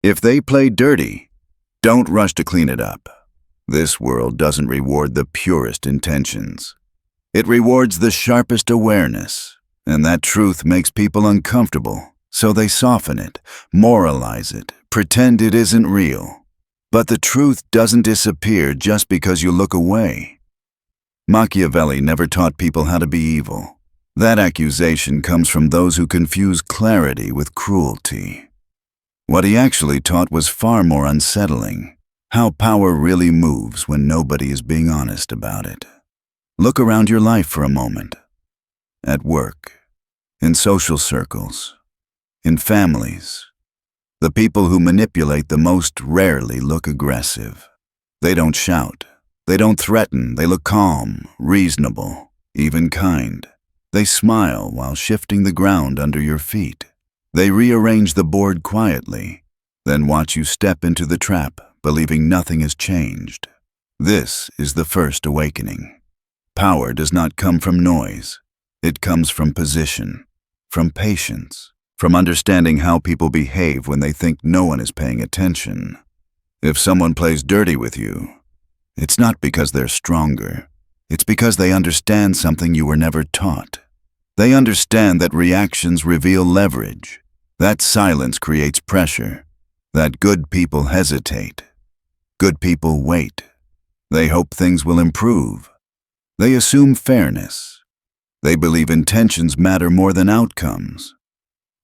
If they play dirty, don't rush to clean it up. This world doesn't reward the purest intentions. It rewards the sharpest awareness, and that truth makes people uncomfortable, so they soften it, moralize it, pretend it isn't real. But the truth doesn't disappear just because you look away. Machiavelli never taught people how to be evil. That accusation comes from those who confuse clarity with cruelty. What he actually taught was far more unsettling: how power really moves when nobody is being honest about it. Look around your life for a moment. At work, in social circles, in families. The people who manipulate the most rarely look aggressive. They don't shout. They don't threaten. They look calm, reasonable, even kind. They smile while shifting the ground under your feet. They rearrange the board quietly, then watch you step into the trap, believing nothing has changed. This is the first awakening. Power does not come from noise. It comes from position, from patience, from understanding how people behave when they think no one is paying attention. If someone plays dirty with you, it's not because they're stronger. It's because they understand something you were never taught. They understand that reactions reveal leverage, that silence creates pressure, that good people hesitate. Good people wait. They hope things will improve. They assume fairness. They believe intentions matter more than outcomes.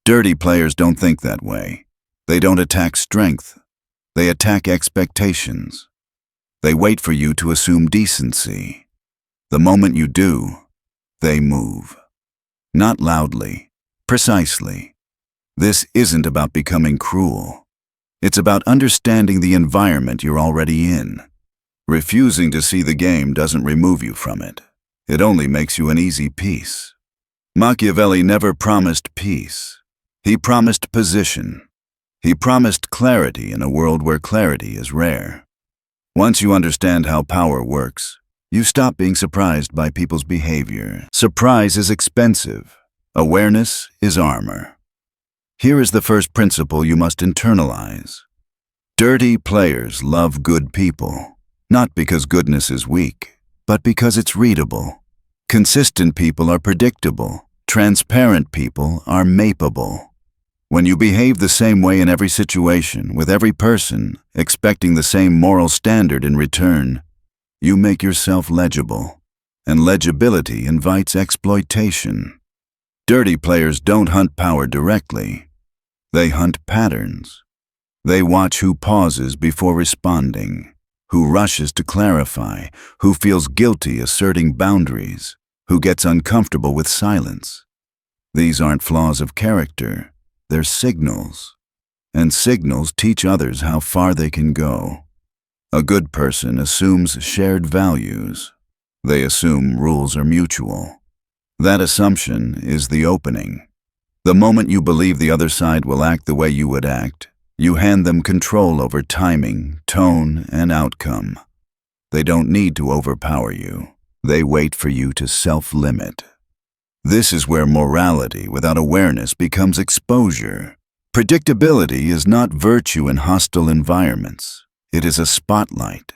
Dirty players don't think that way. They don't attack strength. They attack expectations. They wait for you to assume decency. The moment you do, they move. Not loudly, precisely. This isn't about becoming cruel. It's about understanding the environment you're already in. Refusing to see the game doesn't remove you from it. It only makes you an easy piece. Machiavelli never promised peace. He promised position. He promised clarity in a world where clarity is rare. Once you understand how power works, you stop being surprised by people's behavior. Surprise is expensive. Awareness is armor. Here is the first principle you must internalize. Dirty players love good people, not because goodness is weak, but because it's readable. Consistent people are predictable. Transparent people are mapeable. When you behave the same way in every situation, with every person, expecting the same moral standard in return, you make yourself legible, and legibility invites exploitation. Dirty players don't hunt power directly. They hunt patterns. They watch who pauses before responding, who rushes to clarify, who feels guilty asserting boundaries, who gets uncomfortable with silence. These aren't flaws of character. They're signals, and signals teach others how far they can go. A good person assumes shared values. They assume rules are mutual. That assumption is the opening. The moment you believe the other side will act the way you would act, you hand them control over timing, tone, and outcome. They don't need to overpower you. They wait for you to self-limit. This is where morality without awareness becomes exposure. Predictability is not virtue in hostile environments. It is a spotlight.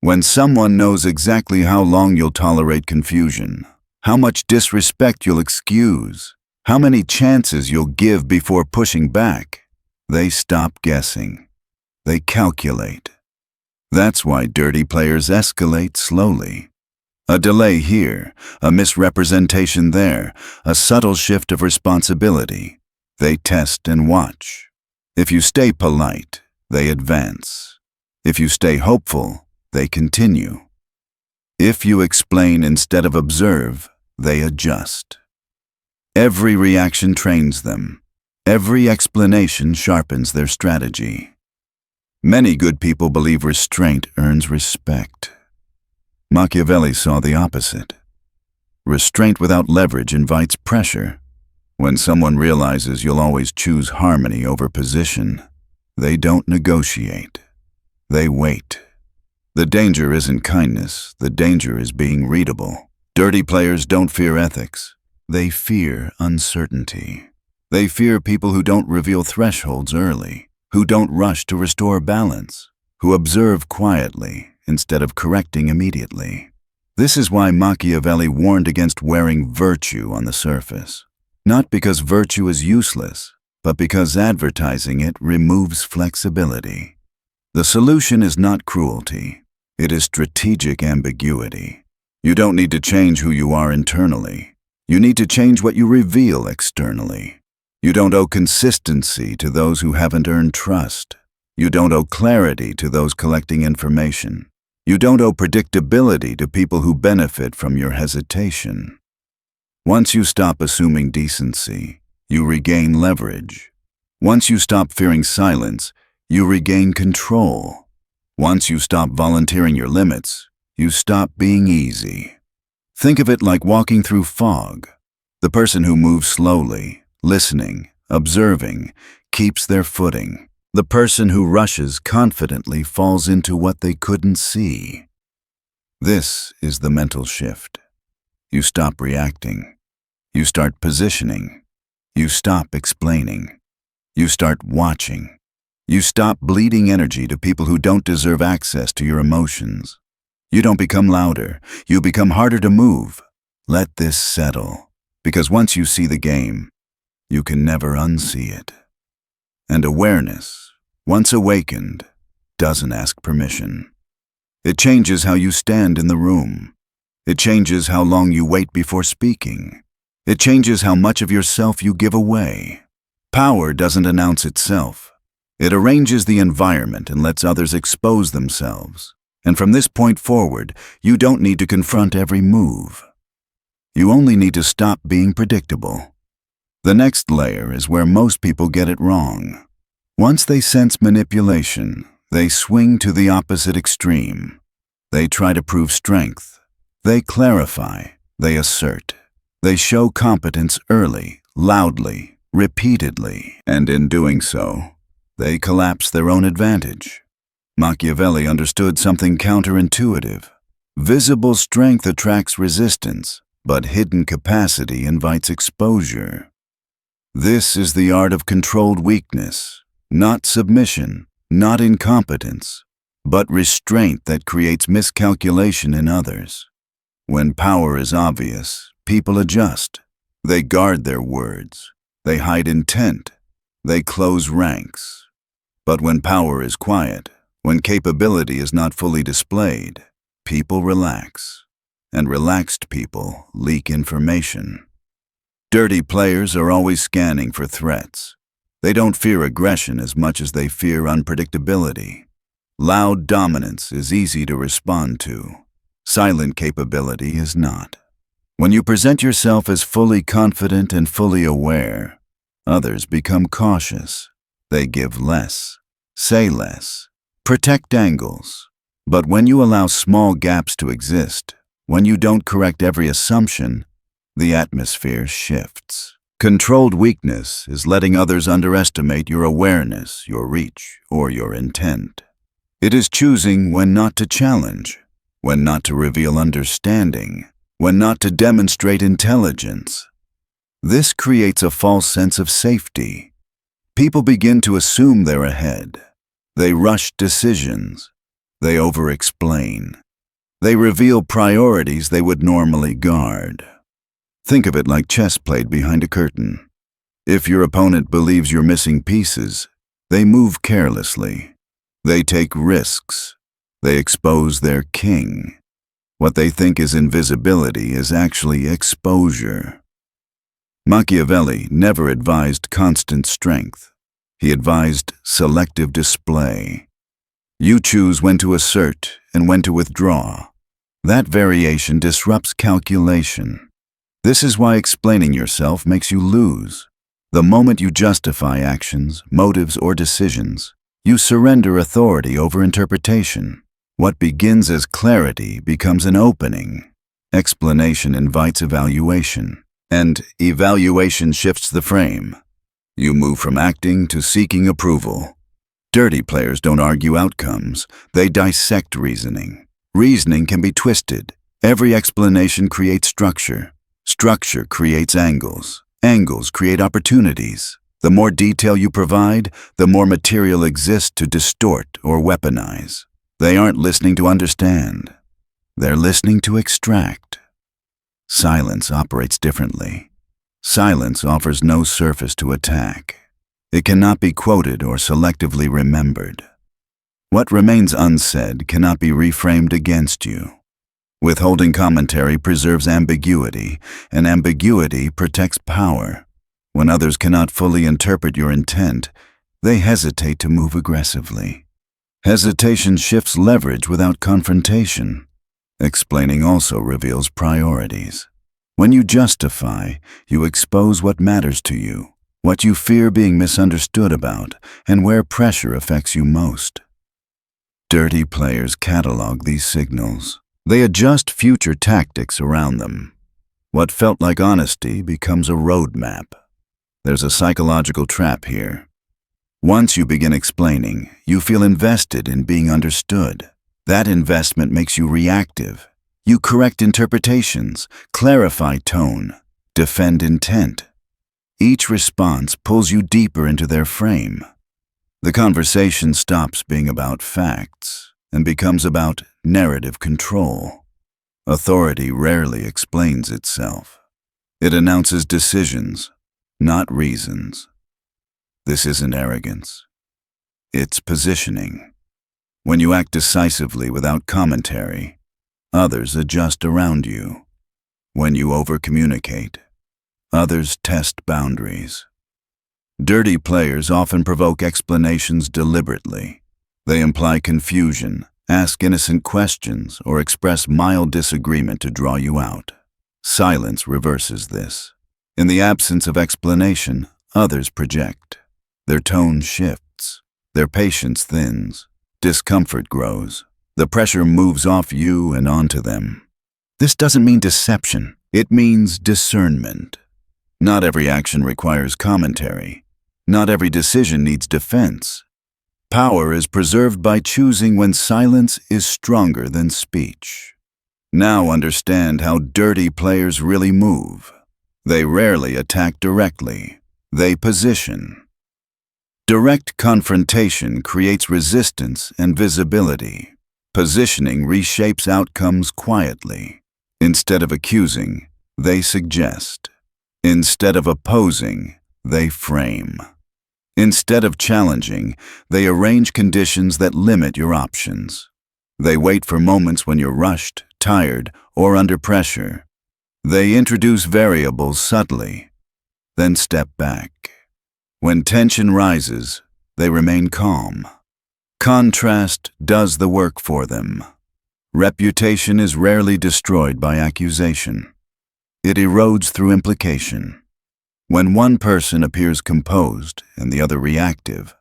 When someone knows exactly how long you'll tolerate confusion, how much disrespect you'll excuse, how many chances you'll give before pushing back, they stop guessing. They calculate. That's why dirty players escalate slowly. A delay here, a misrepresentation there, a subtle shift of responsibility. They test and watch. If you stay polite, they advance. If you stay hopeful, they continue. If you explain instead of observe, they adjust. Every reaction trains them. Every explanation sharpens their strategy. Many good people believe restraint earns respect. Machiavelli saw the opposite. Restraint without leverage invites pressure. When someone realizes you'll always choose harmony over position, they don't negotiate. They wait. The danger isn't kindness. The danger is being readable. Dirty players don't fear ethics. They fear uncertainty. They fear people who don't reveal thresholds early. who don't rush to restore balance, who observe quietly instead of correcting immediately. This is why Machiavelli warned against wearing virtue on the surface. Not because virtue is useless, but because advertising it removes flexibility. The solution is not cruelty. It is strategic ambiguity. You don't need to change who you are internally. You need to change what you reveal externally. You don't owe consistency to those who haven't earned trust. You don't owe clarity to those collecting information. You don't owe predictability to people who benefit from your hesitation. Once you stop assuming decency, you regain leverage. Once you stop fearing silence, you regain control. Once you stop volunteering your limits, you stop being easy. Think of it like walking through fog. The person who moves slowly, listening, observing, keeps their footing. The person who rushes confidently falls into what they couldn't see. This is the mental shift. You stop reacting. You start positioning. You stop explaining. You start watching. You stop bleeding energy to people who don't deserve access to your emotions. You don't become louder. You become harder to move. Let this settle, because once you see the game, you can never unsee it. And awareness, once awakened, doesn't ask permission. It changes how you stand in the room. It changes how long you wait before speaking. It changes how much of yourself you give away. Power doesn't announce itself. It arranges the environment and lets others expose themselves. And from this point forward, you don't need to confront every move. You only need to stop being predictable. The next layer is where most people get it wrong. Once they sense manipulation, they swing to the opposite extreme. They try to prove strength. They clarify. They assert. They show competence early, loudly, repeatedly, and in doing so, they collapse their own advantage. Machiavelli understood something counterintuitive. Visible strength attracts resistance, but hidden capacity invites exposure. This is the art of controlled weakness, not submission, not incompetence, but restraint that creates miscalculation in others. When power is obvious, people adjust. They guard their words. They hide intent. They close ranks. But when power is quiet, when capability is not fully displayed, people relax. And relaxed people leak information. Dirty players are always scanning for threats. They don't fear aggression as much as they fear unpredictability. Loud dominance is easy to respond to. Silent capability is not. When you present yourself as fully confident and fully aware, others become cautious. They give less, say less, protect angles. But when you allow small gaps to exist, when you don't correct every assumption, the atmosphere shifts. Controlled weakness is letting others underestimate your awareness, your reach, or your intent. It is choosing when not to challenge, when not to reveal understanding, when not to demonstrate intelligence. This creates a false sense of safety. People begin to assume they're ahead. They rush decisions. They over-explain. They reveal priorities they would normally guard. Think of it like chess played behind a curtain. If your opponent believes you're missing pieces, they move carelessly. They take risks. They expose their king. What they think is invisibility is actually exposure. Machiavelli never advised constant strength. He advised selective display. You choose when to assert and when to withdraw. That variation disrupts calculation. This is why explaining yourself makes you lose. The moment you justify actions, motives, or decisions, you surrender authority over interpretation. What begins as clarity becomes an opening. Explanation invites evaluation, and evaluation shifts the frame. You move from acting to seeking approval. Dirty players don't argue outcomes, they dissect reasoning. Reasoning can be twisted. Every explanation creates structure. Structure creates angles. Angles create opportunities. The more detail you provide, the more material exists to distort or weaponize. They aren't listening to understand. They're listening to extract. Silence operates differently. Silence offers no surface to attack. It cannot be quoted or selectively remembered. What remains unsaid cannot be reframed against you. Withholding commentary preserves ambiguity, and ambiguity protects power. When others cannot fully interpret your intent, they hesitate to move aggressively. Hesitation shifts leverage without confrontation. Explaining also reveals priorities. When you justify, you expose what matters to you, what you fear being misunderstood about, and where pressure affects you most. Dirty players catalog these signals. They adjust future tactics around them. What felt like honesty becomes a roadmap. There's a psychological trap here. Once you begin explaining, you feel invested in being understood. That investment makes you reactive. You correct interpretations, clarify tone, defend intent. Each response pulls you deeper into their frame. The conversation stops being about facts and becomes about narrative control. Authority rarely explains itself. It announces decisions, not reasons. This isn't arrogance. It's positioning. When you act decisively without commentary, others adjust around you. When you overcommunicate, others test boundaries. Dirty players often provoke explanations deliberately. They imply confusion, ask innocent questions, or express mild disagreement to draw you out. Silence reverses this. In the absence of explanation, others project. Their tone shifts. Their patience thins. Discomfort grows. The pressure moves off you and onto them. This doesn't mean deception. It means discernment. Not every action requires commentary. Not every decision needs defense. Power is preserved by choosing when silence is stronger than speech. Now understand how dirty players really move. They rarely attack directly. They position. Direct confrontation creates resistance and visibility. Positioning reshapes outcomes quietly. Instead of accusing, they suggest. Instead of opposing, they frame. Instead of challenging, they arrange conditions that limit your options. They wait for moments when you're rushed, tired, or under pressure. They introduce variables subtly, then step back. When tension rises, they remain calm. Contrast does the work for them. Reputation is rarely destroyed by accusation. It erodes through implication. When one person appears composed and the other reactive,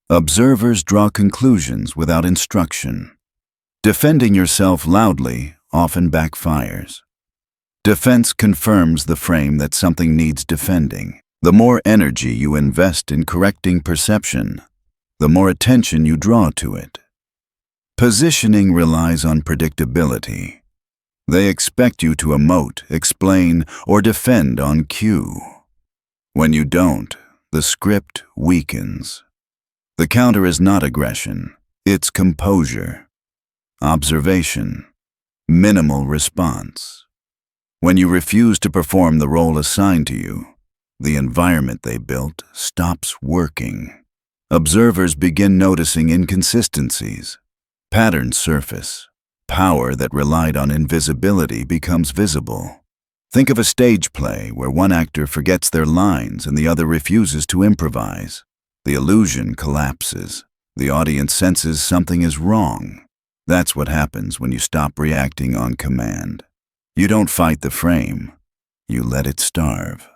observers draw conclusions without instruction. Defending yourself loudly often backfires. Defense confirms the frame that something needs defending. The more energy you invest in correcting perception, the more attention you draw to it. Positioning relies on predictability. They expect you to emote, explain, or defend on cue. When you don't, the script weakens. The counter is not aggression, it's composure, observation, minimal response. When you refuse to perform the role assigned to you, the environment they built stops working. Observers begin noticing inconsistencies. Patterns surface. Power that relied on invisibility becomes visible. Think of a stage play where one actor forgets their lines and the other refuses to improvise. The illusion collapses. The audience senses something is wrong. That's what happens when you stop reacting on command. You don't fight the frame. You let it starve.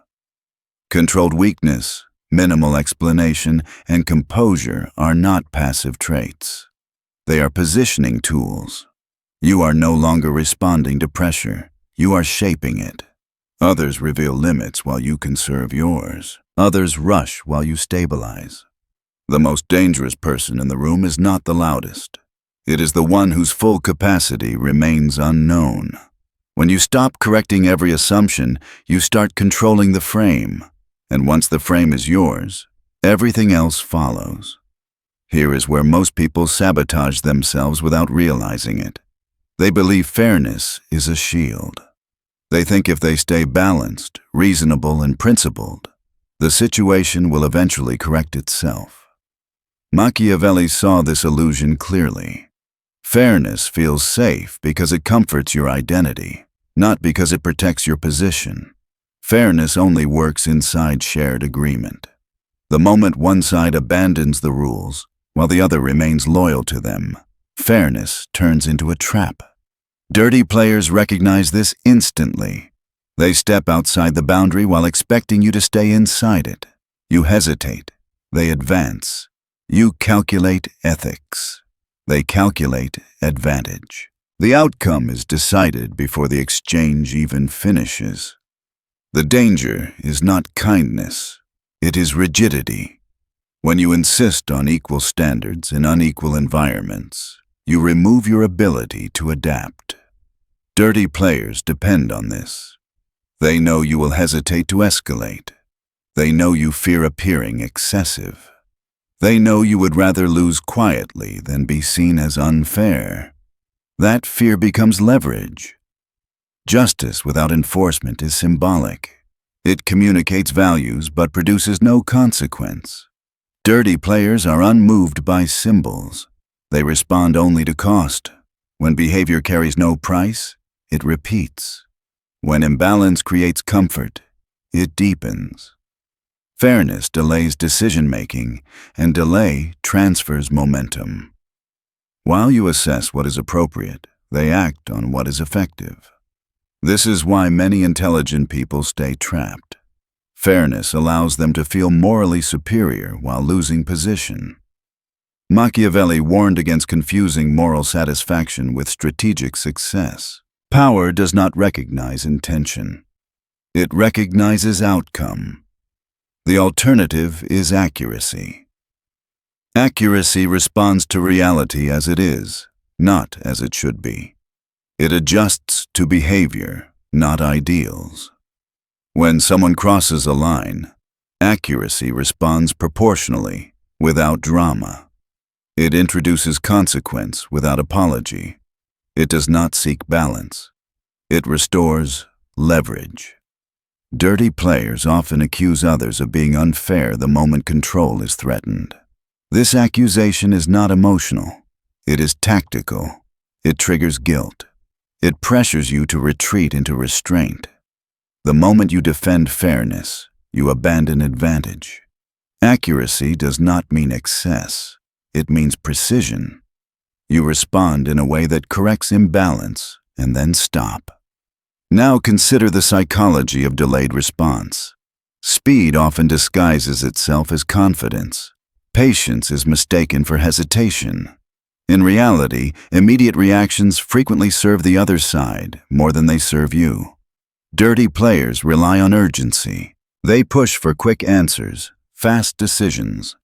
Controlled weakness, minimal explanation, and composure are not passive traits. They are positioning tools. You are no longer responding to pressure. You are shaping it. Others reveal limits while you conserve yours. Others rush while you stabilize. The most dangerous person in the room is not the loudest. It is the one whose full capacity remains unknown. When you stop correcting every assumption, you start controlling the frame. And once the frame is yours, Everything else follows. Here is where most people sabotage themselves without realizing it. They believe fairness is a shield. They think if they stay balanced, reasonable, and principled, the situation will eventually correct itself. Machiavelli saw this illusion clearly. Fairness feels safe because it comforts your identity, not because it protects your position. Fairness only works inside shared agreement. The moment one side abandons the rules, while the other remains loyal to them, fairness turns into a trap. Dirty players recognize this instantly. They step outside the boundary while expecting you to stay inside it. You hesitate. They advance. You calculate ethics. They calculate advantage. The outcome is decided before the exchange even finishes. The danger is not kindness. It is rigidity. When you insist on equal standards in unequal environments, you remove your ability to adapt. Dirty players depend on this. They know you will hesitate to escalate. They know you fear appearing excessive. They know you would rather lose quietly than be seen as unfair. That fear becomes leverage. Justice without enforcement is symbolic. It communicates values but produces no consequence. Dirty players are unmoved by symbols. They respond only to cost. When behavior carries no price, it repeats. When imbalance creates comfort, it deepens. Fairness delays decision-making, and delay transfers momentum. While you assess what is appropriate, they act on what is effective. This is why many intelligent people stay trapped. Fairness allows them to feel morally superior while losing position. Machiavelli warned against confusing moral satisfaction with strategic success. Power does not recognize intention. It recognizes outcome. The alternative is accuracy. Accuracy responds to reality as it is, not as it should be. It adjusts to behavior, not ideals. When someone crosses a line, accuracy responds proportionally, without drama. It introduces consequence without apology. It does not seek balance. It restores leverage. Dirty players often accuse others of being unfair the moment control is threatened. This accusation is not emotional. It is tactical. It triggers guilt. It pressures you to retreat into restraint. The moment you defend fairness, you abandon advantage. Accuracy does not mean excess. It means precision. You respond in a way that corrects imbalance and then stop. Now consider the psychology of delayed response. Speed often disguises itself as confidence. Patience is mistaken for hesitation. In reality, immediate reactions frequently serve the other side more than they serve you. Dirty players rely on urgency. They push for quick answers, fast decisions,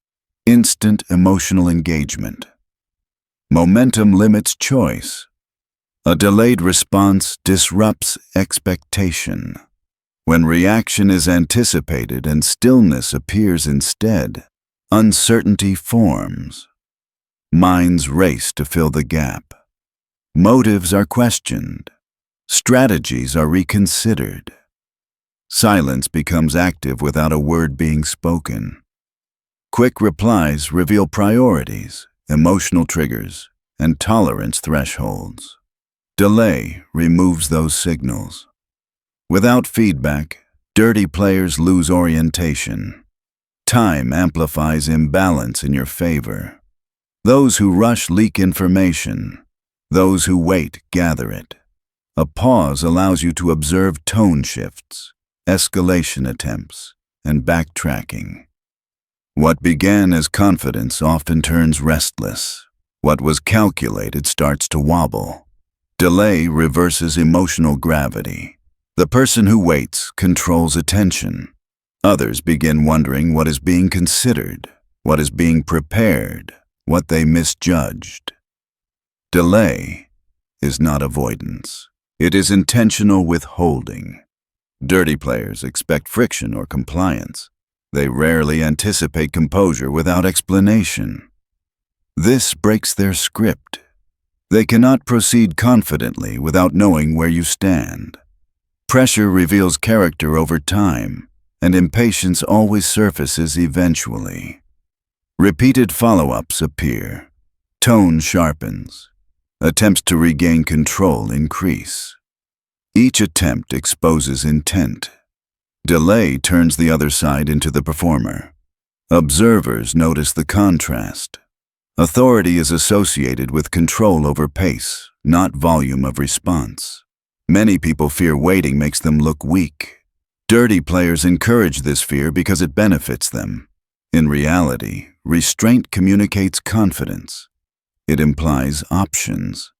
instant emotional engagement. Momentum limits choice. A delayed response disrupts expectation. When reaction is anticipated and stillness appears instead, uncertainty forms. Minds race to fill the gap. Motives are questioned. Strategies are reconsidered. Silence becomes active without a word being spoken. Quick replies reveal priorities, emotional triggers, and tolerance thresholds. Delay removes those signals. Without feedback, dirty players lose orientation. Time amplifies imbalance in your favor. Those who rush leak information. Those who wait gather it. A pause allows you to observe tone shifts, escalation attempts, and backtracking. What began as confidence often turns restless. What was calculated starts to wobble. Delay reverses emotional gravity. The person who waits controls attention. Others begin wondering what is being considered, what is being prepared, what they misjudged. Delay is not avoidance. It is intentional withholding. Dirty players expect friction or compliance. They rarely anticipate composure without explanation. This breaks their script. They cannot proceed confidently without knowing where you stand. Pressure reveals character over time, and impatience always surfaces eventually. Repeated follow-ups appear. Tone sharpens. Attempts to regain control increase. Each attempt exposes intent. Delay turns the other side into the performer. Observers notice the contrast. Authority is associated with control over pace, not volume of response. Many people fear waiting makes them look weak. Dirty players encourage this fear because it benefits them. In reality, restraint communicates confidence. It implies options.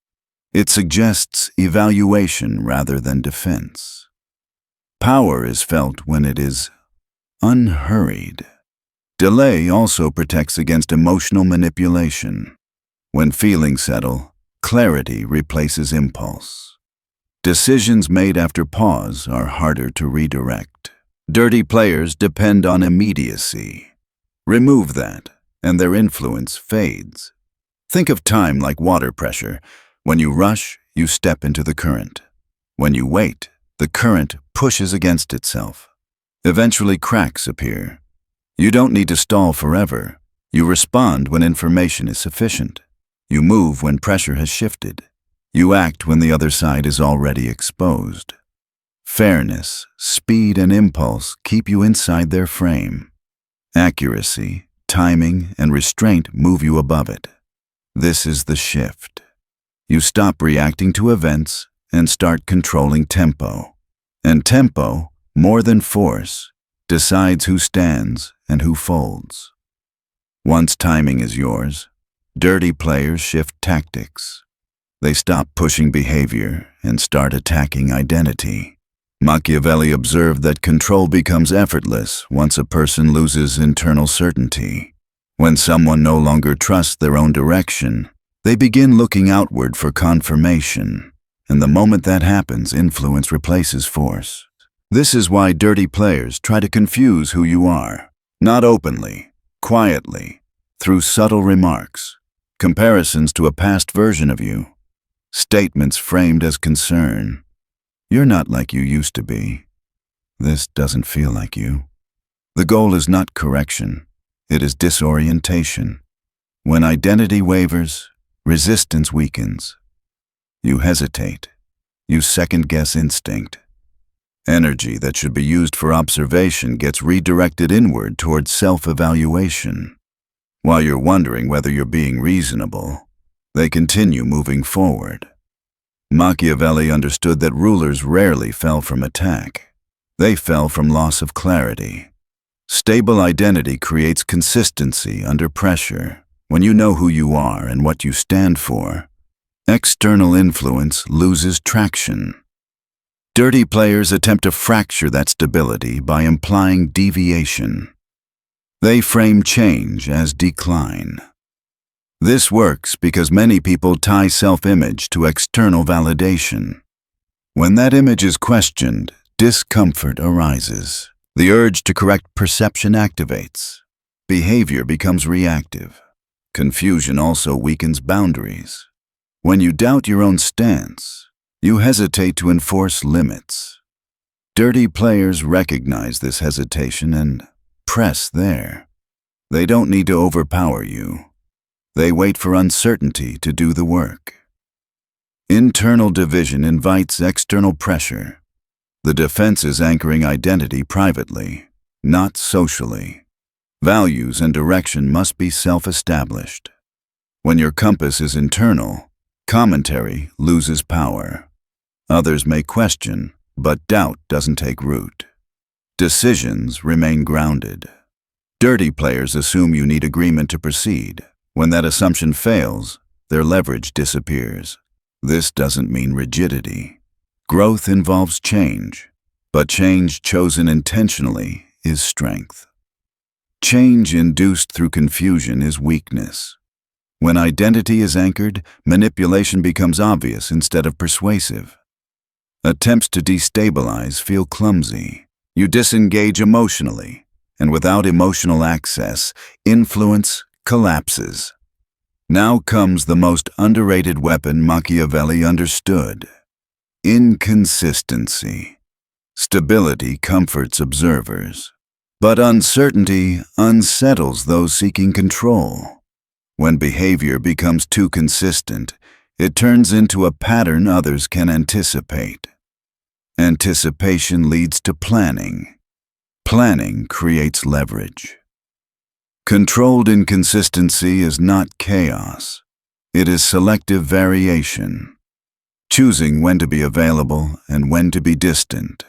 It suggests evaluation rather than defense. Power is felt when it is unhurried. Delay also protects against emotional manipulation. When feelings settle, clarity replaces impulse. Decisions made after pause are harder to redirect. Dirty players depend on immediacy. Remove that, and their influence fades. Think of time like water pressure. When you rush, you step into the current. When you wait, the current pushes against itself. Eventually cracks appear. You don't need to stall forever. You respond when information is sufficient. You move when pressure has shifted. You act when the other side is already exposed. Fairness, speed, and impulse keep you inside their frame. Accuracy, timing, and restraint move you above it. This is the shift. You stop reacting to events and start controlling tempo. And tempo, more than force, decides who stands and who folds. Once timing is yours, dirty players shift tactics. They stop pushing behavior and start attacking identity. Machiavelli observed that control becomes effortless once a person loses internal certainty. When someone no longer trusts their own direction, they begin looking outward for confirmation, and the moment that happens, influence replaces force. This is why dirty players try to confuse who you are, not openly, quietly, through subtle remarks, comparisons to a past version of you, statements framed as concern. You're not like you used to be. This doesn't feel like you. The goal is not correction. It is disorientation. When identity wavers, resistance weakens. You hesitate. You second-guess instinct. Energy that should be used for observation gets redirected inward towards self-evaluation. While you're wondering whether you're being reasonable, they continue moving forward. Machiavelli understood that rulers rarely fell from attack. They fell from loss of clarity. Stable identity creates consistency under pressure. When you know who you are and what you stand for, external influence loses traction. Dirty players attempt to fracture that stability by implying deviation. They frame change as decline. This works because many people tie self-image to external validation. When that image is questioned, discomfort arises. The urge to correct perception activates. Behavior becomes reactive. Confusion also weakens boundaries. When you doubt your own stance, you hesitate to enforce limits. Dirty players recognize this hesitation and press there. They don't need to overpower you. They wait for uncertainty to do the work. Internal division invites external pressure. The defense is anchoring identity privately, not socially. Values and direction must be self-established. When your compass is internal, commentary loses power. Others may question, but doubt doesn't take root. Decisions remain grounded. Dirty players assume you need agreement to proceed. When that assumption fails, their leverage disappears. This doesn't mean rigidity. Growth involves change, but change chosen intentionally is strength. Change induced through confusion is weakness. When identity is anchored, manipulation becomes obvious instead of persuasive. Attempts to destabilize feel clumsy. You disengage emotionally. and without emotional access, influence collapses. Now comes the most underrated weapon Machiavelli understood: inconsistency. Stability comforts observers, but uncertainty unsettles those seeking control. When behavior becomes too consistent, it turns into a pattern others can anticipate. Anticipation leads to planning. Planning creates leverage. Controlled inconsistency is not chaos. It is selective variation, choosing when to be available and when to be distant,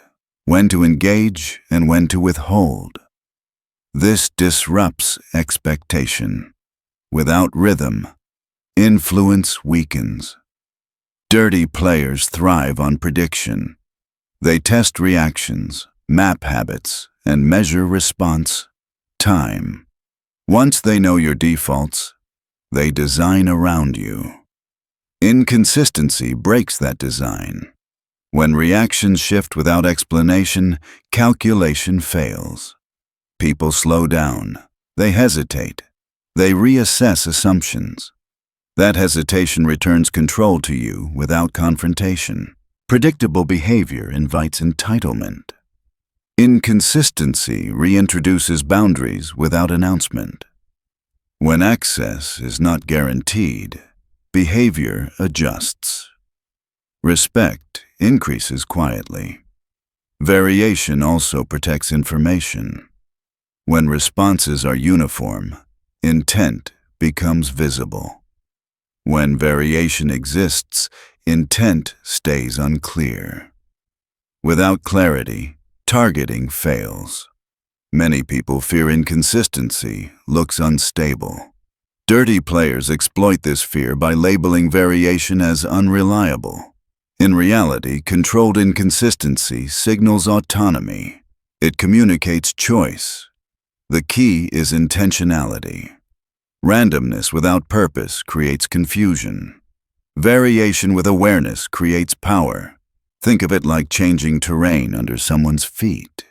when to engage and when to withhold. This disrupts expectation. Without rhythm, influence weakens. Dirty players thrive on prediction. They test reactions, map habits, and measure response time. Once they know your defaults, they design around you. Inconsistency breaks that design. When reactions shift without explanation, calculation fails. People slow down. They hesitate. They reassess assumptions. That hesitation returns control to you without confrontation. Predictable behavior invites entitlement. Inconsistency reintroduces boundaries without announcement. When access is not guaranteed, behavior adjusts. Respect increases quietly. Variation also protects information. When responses are uniform, intent becomes visible. When variation exists, intent stays unclear. Without clarity, targeting fails. Many people fear inconsistency looks unstable. Dirty players exploit this fear by labeling variation as unreliable. In reality, controlled inconsistency signals autonomy. It communicates choice. The key is intentionality. Randomness without purpose creates confusion. Variation with awareness creates power. Think of it like changing terrain under someone's feet.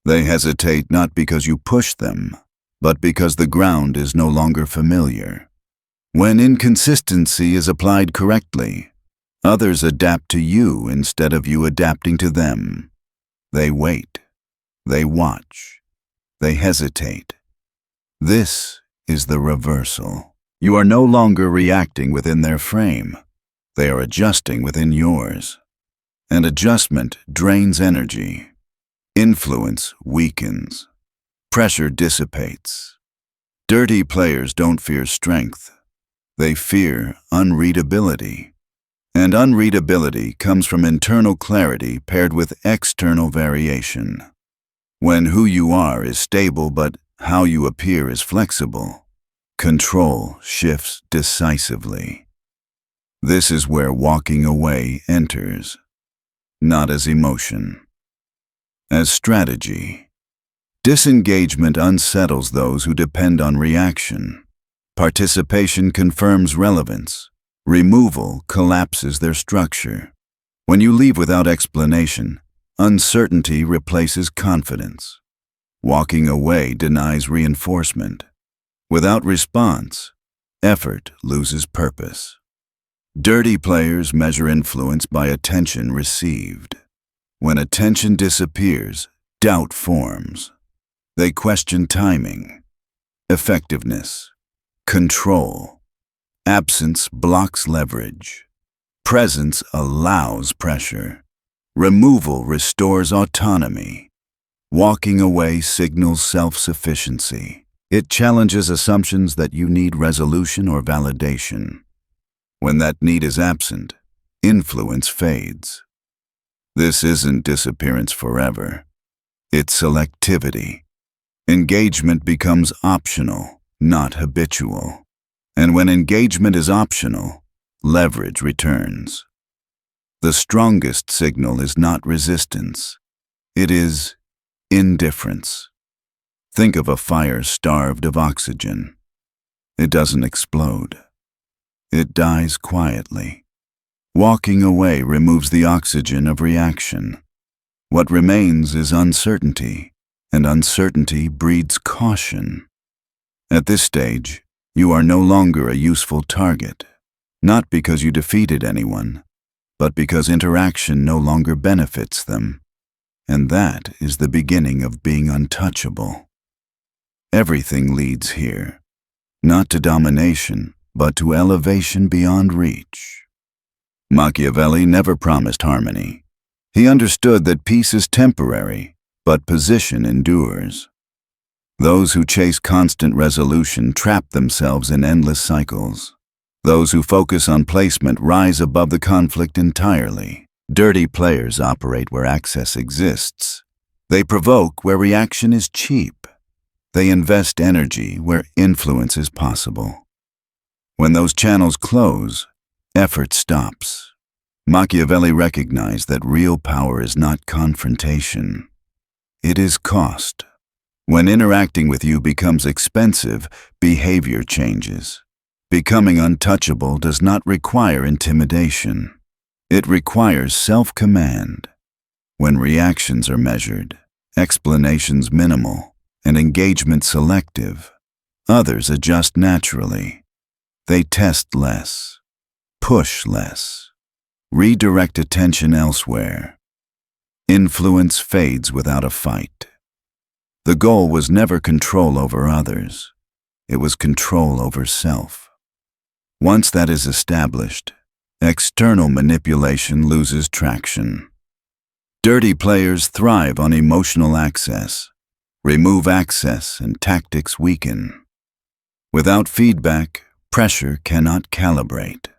They hesitate not because you push them, but because the ground is no longer familiar. When inconsistency is applied correctly, others adapt to you instead of you adapting to them. They wait. They watch. They hesitate. This is the reversal. You are no longer reacting within their frame. They are adjusting within yours. And adjustment drains energy. Influence weakens. Pressure dissipates. Dirty players don't fear strength. They fear unreadability. And unreadability comes from internal clarity paired with external variation. When who you are is stable but how you appear is flexible, control shifts decisively. This is where walking away enters. Not as emotion, as strategy. Disengagement unsettles those who depend on reaction. Participation confirms relevance. Removal collapses their structure. When you leave without explanation, uncertainty replaces confidence. Walking away denies reinforcement. Without response, effort loses purpose. Dirty players measure influence by attention received. When attention disappears, doubt forms. They question timing, effectiveness, control. Absence blocks leverage. Presence allows pressure. Removal restores autonomy. Walking away signals self-sufficiency. It challenges assumptions that you need resolution or validation. When that need is absent, influence fades. This isn't disappearance forever. It's selectivity. Engagement becomes optional, not habitual. And when engagement is optional, leverage returns. The strongest signal is not resistance. It is indifference. Think of a fire starved of oxygen. It doesn't explode. It dies quietly. Walking away removes the oxygen of reaction. What remains is uncertainty, and uncertainty breeds caution. At this stage, you are no longer a useful target, not because you defeated anyone, but because interaction no longer benefits them. And that is the beginning of being untouchable. Everything leads here, not to domination, but to elevation beyond reach. Machiavelli never promised harmony. He understood that peace is temporary, but position endures. Those who chase constant resolution trap themselves in endless cycles. Those who focus on placement rise above the conflict entirely. Dirty players operate where access exists. They provoke where reaction is cheap. They invest energy where influence is possible. When those channels close, effort stops. Machiavelli recognized that real power is not confrontation. It is cost. When interacting with you becomes expensive, behavior changes. Becoming untouchable does not require intimidation. It requires self-command. When reactions are measured, explanations minimal, and engagement selective, others adjust naturally. They test less, push less, redirect attention elsewhere. Influence fades without a fight. The goal was never control over others. It was control over self. Once that is established, external manipulation loses traction. Dirty players thrive on emotional access. Remove access and tactics weaken. Without feedback, pressure cannot calibrate.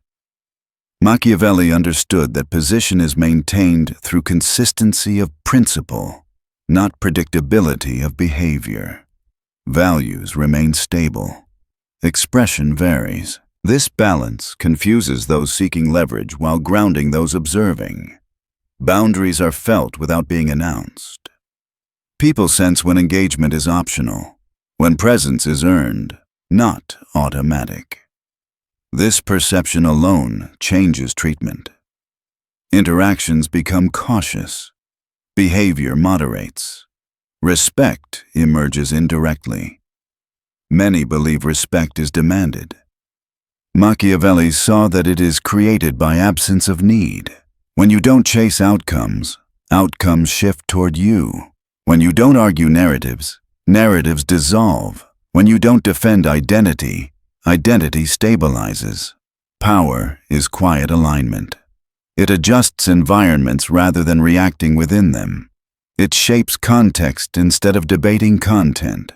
Machiavelli understood that position is maintained through consistency of principle, not predictability of behavior. Values remain stable. Expression varies. This balance confuses those seeking leverage while grounding those observing. Boundaries are felt without being announced. People sense when engagement is optional, when presence is earned, not automatic. This perception alone changes treatment. Interactions become cautious. Behavior moderates. Respect emerges indirectly. Many believe respect is demanded. Machiavelli saw that it is created by absence of need. When you don't chase outcomes, outcomes shift toward you. When you don't argue narratives, narratives dissolve. When you don't defend identity, identity stabilizes. Power is quiet alignment. It adjusts environments rather than reacting within them. It shapes context instead of debating content.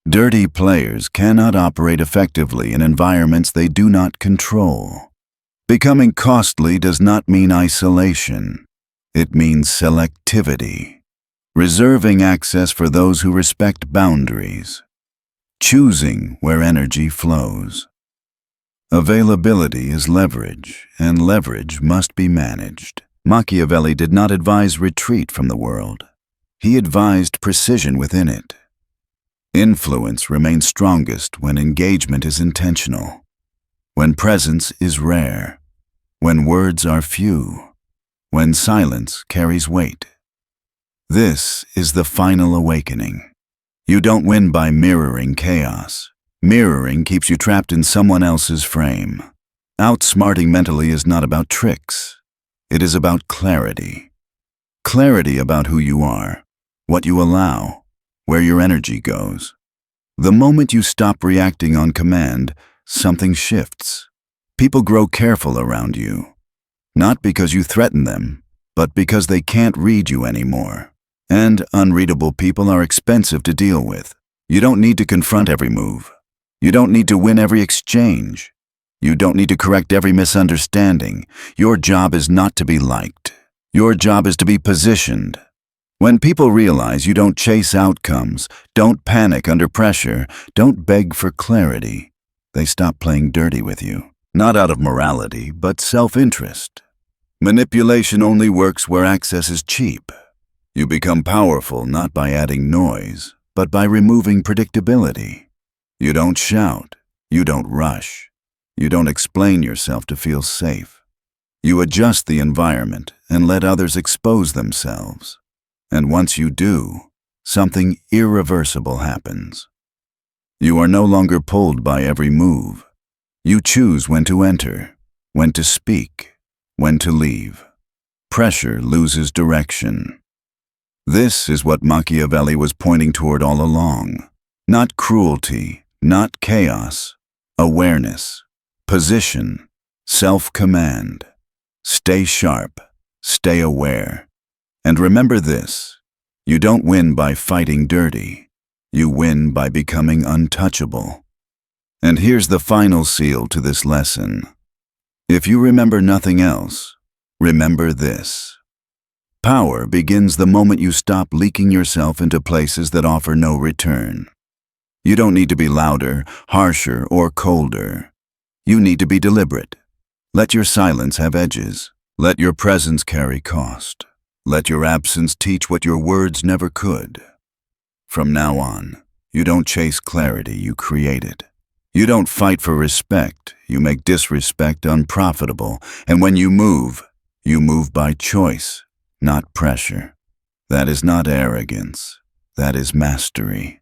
Dirty players cannot operate effectively in environments they do not control. Becoming costly does not mean isolation. It means selectivity. Reserving access for those who respect boundaries. Choosing where energy flows. Availability is leverage, and leverage must be managed. Machiavelli did not advise retreat from the world. He advised precision within it. Influence remains strongest when engagement is intentional, when presence is rare, when words are few, when silence carries weight. This is the final awakening. You don't win by mirroring chaos. Mirroring keeps you trapped in someone else's frame. Outsmarting mentally is not about tricks. It is about clarity. Clarity about who you are, what you allow, where your energy goes. The moment you stop reacting on command, something shifts. People grow careful around you, not because you threaten them, but because they can't read you anymore. And unreadable people are expensive to deal with. You don't need to confront every move. You don't need to win every exchange. You don't need to correct every misunderstanding. Your job is not to be liked. Your job is to be positioned. When people realize you don't chase outcomes, don't panic under pressure, don't beg for clarity, they stop playing dirty with you. Not out of morality, but self-interest. Manipulation only works where access is cheap. You become powerful not by adding noise, but by removing predictability. You don't shout. You don't rush. You don't explain yourself to feel safe. You adjust the environment and let others expose themselves. And once you do, something irreversible happens. You are no longer pulled by every move. You choose when to enter, when to speak, when to leave. Pressure loses direction. This is what Machiavelli was pointing toward all along. Not cruelty, not chaos. Awareness, position, self-command. Stay sharp, stay aware. And remember this, you don't win by fighting dirty. You win by becoming untouchable. And here's the final seal to this lesson. If you remember nothing else, remember this. Power begins the moment you stop leaking yourself into places that offer no return. You don't need to be louder, harsher, or colder. You need to be deliberate. Let your silence have edges. Let your presence carry cost. Let your absence teach what your words never could. From now on, you don't chase clarity, you create it. You don't fight for respect, you make disrespect unprofitable. And when you move by choice, not pressure. That is not arrogance, that is mastery.